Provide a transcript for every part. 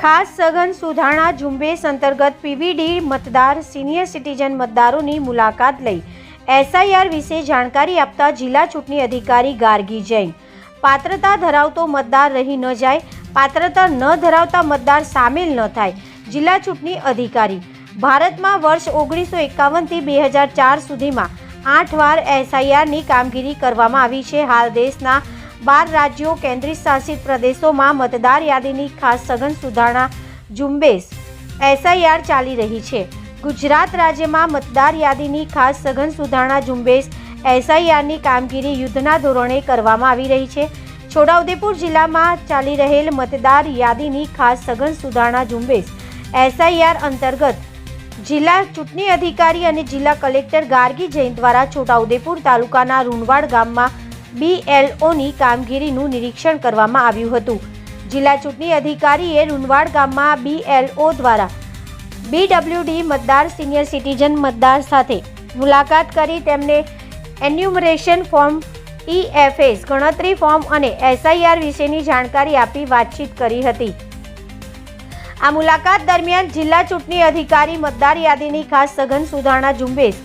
ખાસ સઘન સુધારણા ઝુંબેશ અંતર્ગત પીવીડી મતદાર સિનિયર સિટીઝન મતદારોની મુલાકાત લઈ એસઆઈઆર વિશે જાણકારી આપતા જિલ્લા ચૂંટણી અધિકારી ગાર્ગી જૈન, પાત્રતા ધરાવતો મતદાર રહી ન જાય, પાત્રતા ન ધરાવતા મતદાર સામેલ ન થાય. જિલ્લા ચૂંટણી અધિકારી, ભારતમાં વર્ષ 1951 થી 2004 સુધીમાં 8 વાર એસઆઈઆરની કામગીરી કરવામાં આવી છે. હાલ દેશના 12 રાજ્યો કેન્દ્રિત શાસિત પ્રદેશોમાં મતદાર યાદીની ખાસ સઘન સુધારણા ઝુંબેશ એસઆઈઆર ચાલી રહી છે. ગુજરાત રાજ્યમાં મતદાર યાદીની ખાસ સઘન સુધારણા ઝુંબેશ એસઆઈઆરની કામગીરી યુદ્ધના ધોરણે કરવામાં આવી રહી છે. છોટાઉદેપુર જિલ્લામાં ચાલી રહેલ મતદાર યાદીની ખાસ સઘન સુધારણા ઝુંબેશ એસઆઈઆર અંતર્ગત જિલ્લા ચૂંટણી અધિકારી અને જિલ્લા કલેક્ટર ગાર્ગી જૈન દ્વારા છોટાઉદેપુર તાલુકાના રૂનવાડ ગામમાં BLOની કામગીરીનું નિરીક્ષણ કરવામાં આવ્યું હતું. જિલ્લા ચૂંટણી અધિકારીએ રૂનવાડ ગામમાં BLO દ્વારા BWD મતદાર સિનિયર સિટીઝન મતદાર સાથે મુલાકાત કરી તેમને એન્યુમરેશન ફોર્મ, EFS ગણતરી ફોર્મ અને એસઆઈઆર વિશેની જાણકારી આપી વાતચીત કરી હતી. આ મુલાકાત દરમિયાન જિલ્લા ચૂંટણી અધિકારી મતદાર યાદીની ખાસ સઘન સુધારણા ઝુંબેશ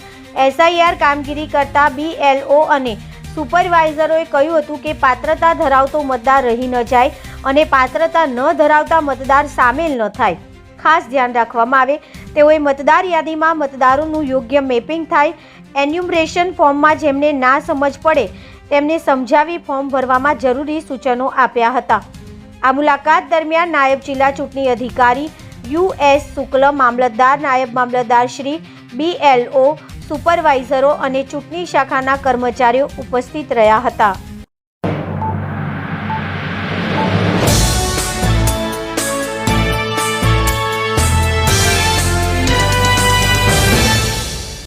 એસઆઈઆર કામગીરી કરતા BLO અને સુપરવાઇઝરોએ કહ્યું હતું કે પાત્રતા ધરાવતો મતદાર રહી ન જાય અને પાત્રતા ન ધરાવતા મતદાર સામેલ ન થાય. ખાસ ધ્યાન રાખવામાં આવે તેઓએ મતદાર યાદીમાં મતદારોનું યોગ્ય મેપિંગ થાય. એન્યુમરેશન ફોર્મમાં જેમને ના સમજ પડે તેમને સમજાવી ફોર્મ ભરવામાં જરૂરી સૂચનો આપ્યા હતા. આ મુલાકાત દરમિયાન નાયબ જિલ્લા ચૂંટણી અધિકારી US શુક્લ, મામલતદાર, નાયબ મામલતદાર શ્રી, BLO, સુપરવાઇઝરો અને ચૂંટણી શાખાના કર્મચારીઓ ઉપસ્થિત રહ્યા હતા.